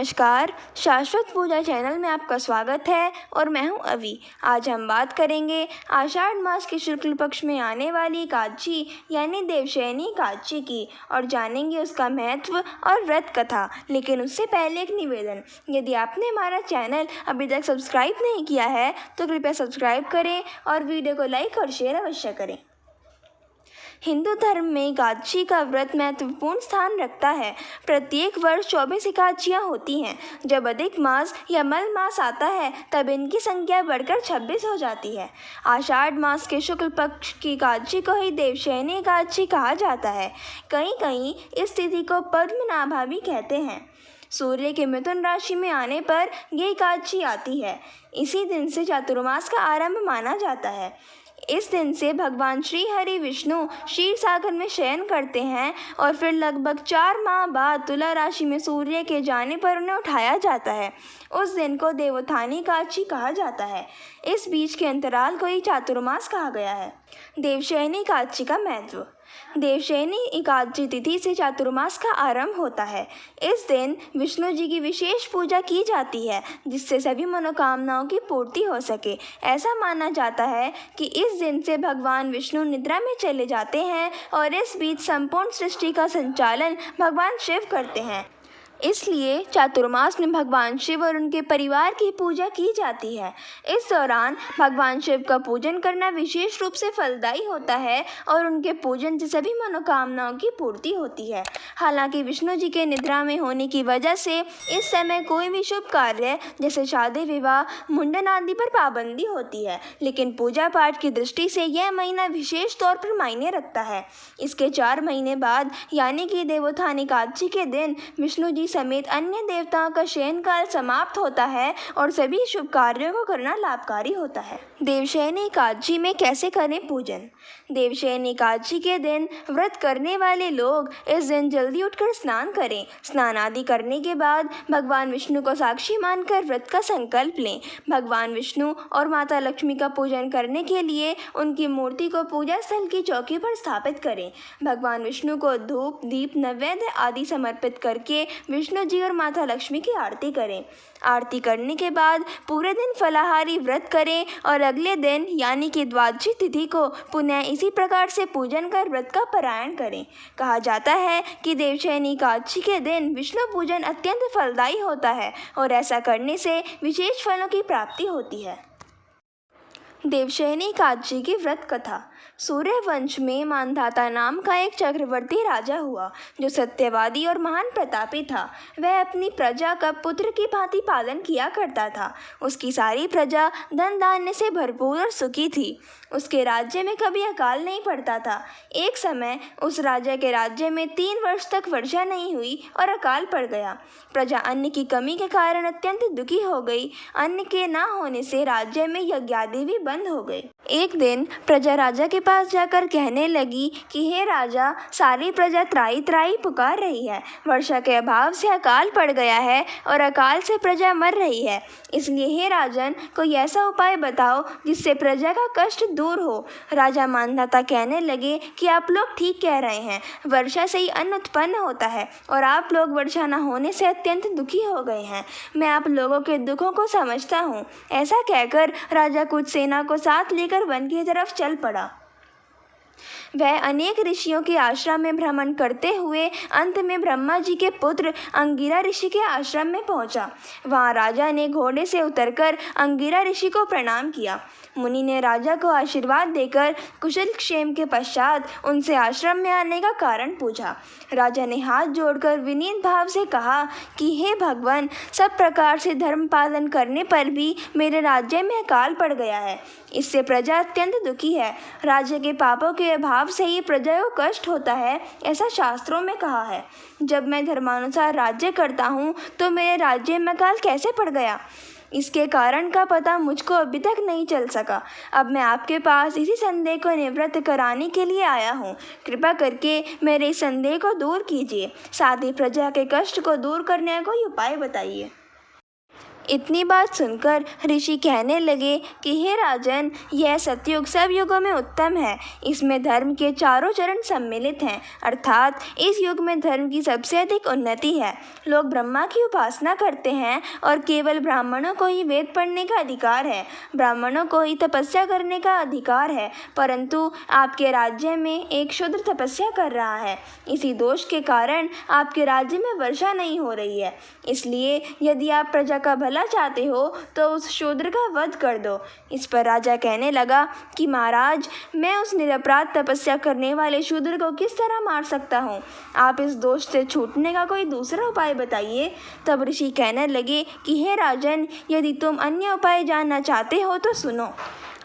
नमस्कार, शाश्वत पूजा चैनल में आपका स्वागत है और मैं हूं अवी। आज हम बात करेंगे आषाढ़ मास के शुक्ल पक्ष में आने वाली एकादशी यानी देवशयनी एकादशी की और जानेंगे उसका महत्व और व्रत कथा। लेकिन उससे पहले एक निवेदन, यदि आपने हमारा चैनल अभी तक सब्सक्राइब नहीं किया है तो कृपया सब्सक्राइब करें और वीडियो को लाइक और शेयर अवश्य करें। हिंदू धर्म में एकादशी का व्रत महत्वपूर्ण स्थान रखता है। प्रत्येक वर्ष 24 एकादशियाँ होती हैं। जब अधिक मास या मल मास आता है तब इनकी संख्या बढ़कर 26 हो जाती है। आषाढ़ मास के शुक्ल पक्ष की एकादशी को ही देवशयनी एकादशी कहा जाता है। कहीं कहीं इस तिथि को पद्मनाभा भी कहते हैं। सूर्य के मिथुन राशि में आने पर ये एकादशी आती है। इसी दिन से चातुर्मास का आरंभ माना जाता है। इस दिन से भगवान श्री हरि विष्णु क्षीर सागर में शयन करते हैं और फिर लगभग 4 माह बाद तुला राशि में सूर्य के जाने पर उन्हें उठाया जाता है। उस दिन को देवोत्थानी एकादशी कहा जाता है। इस बीच के अंतराल को ही चातुर्मास कहा गया है। देवशयनी एकादशी का महत्व। देवशयनी एकादशी तिथि से चातुर्मास का आरंभ होता है। इस दिन विष्णु जी की विशेष पूजा की जाती है जिससे सभी मनोकामनाओं की पूर्ति हो सके। ऐसा माना जाता है कि इस दिन से भगवान विष्णु निद्रा में चले जाते हैं और इस बीच संपूर्ण सृष्टि का संचालन भगवान शिव करते हैं। इसलिए चातुर्मास में भगवान शिव और उनके परिवार की पूजा की जाती है। इस दौरान भगवान शिव का पूजन करना विशेष रूप से फलदायी होता है और उनके पूजन से सभी मनोकामनाओं की पूर्ति होती है। हालांकि विष्णु जी के निद्रा में होने की वजह से इस समय कोई भी शुभ कार्य जैसे शादी विवाह मुंडन आदि पर पाबंदी होती है, लेकिन पूजा पाठ की दृष्टि से यह महीना विशेष तौर पर मायने रखता है। इसके 4 महीने बाद यानी कि देवोत्थानी एकादशी के दिन विष्णु जी समेत अन्य देवताओं का शयन काल समाप्त होता है और सभी शुभ कार्यों को करना लाभकारी होता है। देवशयनी एकादशी में कैसे करें पूजन। देवशयनी एकादशी के दिन व्रत करने वाले लोग इस दिन जल्दी उठकर स्नान करें। स्नान आदि करने के बाद भगवान विष्णु को साक्षी मानकर व्रत का संकल्प लें। भगवान विष्णु और माता लक्ष्मी का पूजन करने के लिए उनकी मूर्ति को पूजा स्थल की चौकी पर स्थापित करें। भगवान विष्णु को धूप दीप नैवेद्य आदि समर्पित करके विष्णु जी और माता लक्ष्मी की आरती करें। आरती करने के बाद पूरे दिन फलाहारी व्रत करें और अगले दिन यानी कि द्वादशी तिथि को पुनः इसी प्रकार से पूजन कर व्रत का पारायण करें। कहा जाता है कि देवशयनी एकादशी के दिन विष्णु पूजन अत्यंत फलदायी होता है और ऐसा करने से विशेष फलों की प्राप्ति होती है। देवशयनी एकादशी की व्रत कथा। सूर्यवंश में मानधाता नाम का एक चक्रवर्ती राजा हुआ जो सत्यवादी और महान प्रतापी था। वह अपनी प्रजा का पुत्र की भांति पालन किया करता था। उसकी सारी प्रजा धन धान्य से भरपूर और सुखी थी। उसके राज्य में कभी अकाल नहीं पड़ता था। एक समय उस राजा के राज्य में 3 वर्ष तक वर्षा नहीं हुई और अकाल पड़ गया। प्रजा अन्न की कमी के कारण अत्यंत दुखी हो गई। अन्न के न होने से राज्य में यज्ञादि भी बंद हो गए। एक दिन प्रजा राजा के पास जाकर कहने लगी कि हे राजा, सारी प्रजा त्राही त्राही पुकार रही है। वर्षा के अभाव से अकाल पड़ गया है और अकाल से प्रजा मर रही है। इसलिए हे राजन, कोई ऐसा उपाय बताओ जिससे प्रजा का कष्ट दूर हो। राजा मानधाता कहने लगे कि आप लोग ठीक कह रहे हैं। वर्षा से ही अन्न उत्पन्न होता है और आप लोग वर्षा न होने से अत्यंत दुखी हो गए हैं। मैं आप लोगों के दुखों को समझता हूँ। ऐसा कहकर राजा कुछ सेना को साथ लेकर वन की तरफ चल पड़ा। वह अनेक ऋषियों के आश्रम में भ्रमण करते हुए अंत में ब्रह्मा जी के पुत्र अंगिरा ऋषि के आश्रम में पहुंचा। वहां राजा ने घोड़े से उतरकर अंगिरा ऋषि को प्रणाम किया। मुनि ने राजा को आशीर्वाद देकर कुशल क्षेम के पश्चात उनसे आश्रम में आने का कारण पूछा। राजा ने हाथ जोड़कर विनीत भाव से कहा कि हे भगवान, सब प्रकार से धर्म पालन करने पर भी मेरे राज्य में अकाल पड़ गया है। इससे प्रजा अत्यंत दुखी है। राज्य के पापों के अभाव से ही प्रजा को कष्ट होता है, ऐसा शास्त्रों में कहा है। जब मैं धर्मानुसार राज्य करता हूँ तो मेरे राज्य में अकाल कैसे पड़ गया? इसके कारण का पता मुझको अभी तक नहीं चल सका। अब मैं आपके पास इसी संदेह को निवृत्त कराने के लिए आया हूँ। कृपा करके मेरे इस संदेह को दूर कीजिए, साथ ही प्रजा के कष्ट को दूर करने का कोई उपाय बताइए। इतनी बात सुनकर ऋषि कहने लगे कि हे राजन, यह सतयुग सब युगों में उत्तम है। इसमें धर्म के चारों चरण सम्मिलित हैं, अर्थात इस युग में धर्म की सबसे अधिक उन्नति है। लोग ब्रह्मा की उपासना करते हैं और केवल ब्राह्मणों को ही वेद पढ़ने का अधिकार है, ब्राह्मणों को ही तपस्या करने का अधिकार है। परंतु आपके राज्य में एक शूद्र तपस्या कर रहा है। इसी दोष के कारण आपके राज्य में वर्षा नहीं हो रही है। इसलिए यदि आप प्रजा का भला चाहते हो तो उस शूद्र का वध कर दो। इस पर राजा कहने लगा कि महाराज, मैं उस निरपराध तपस्या करने वाले शूद्र को किस तरह मार सकता हूँ? आप इस दोष से छूटने का कोई दूसरा उपाय बताइए। तब ऋषि कहने लगे कि हे राजन, यदि तुम अन्य उपाय जानना चाहते हो तो सुनो।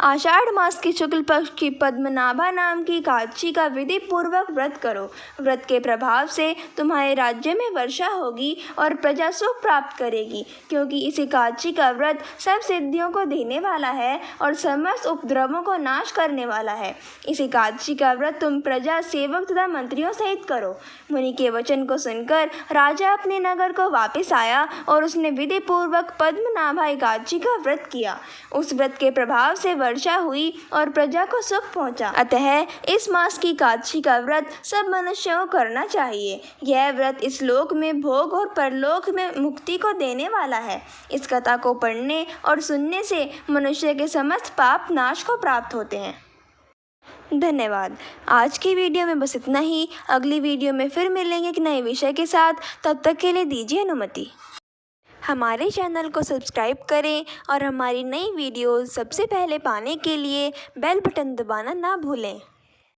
आषाढ़ मास के शुक्ल पक्ष की पद्मनाभा नाम की एकादशी का विधि पूर्वक व्रत करो। व्रत के प्रभाव से तुम्हारे राज्य में वर्षा होगी और प्रजा सुख प्राप्त करेगी, क्योंकि इस एकादशी का व्रत सब सिद्धियों को देने वाला है और समस्त उपद्रवों को नाश करने वाला है। इस एकादशी का व्रत तुम प्रजा, सेवक तथा मंत्रियों सहित करो। मुनि के वचन को सुनकर राजा अपने नगर को वापस आया और उसने विधि पूर्वक पद्मनाभा एकादशी का व्रत किया। उस व्रत के प्रभाव से वर्षा हुई और प्रजा को सुख पहुंचा। अतः इस मास की एकादशी का व्रत सब मनुष्यों को करना चाहिए। यह व्रत इस लोक में भोग और परलोक में मुक्ति को देने वाला है। इस कथा को पढ़ने और सुनने से मनुष्य के समस्त पाप नाश को प्राप्त होते हैं। धन्यवाद। आज की वीडियो में बस इतना ही। अगली वीडियो में फिर मिलेंगे एक नए विषय के साथ। तब तक के लिए दीजिए अनुमति। हमारे चैनल को सब्सक्राइब करें और हमारी नई वीडियोस सबसे पहले पाने के लिए बेल बटन दबाना ना भूलें।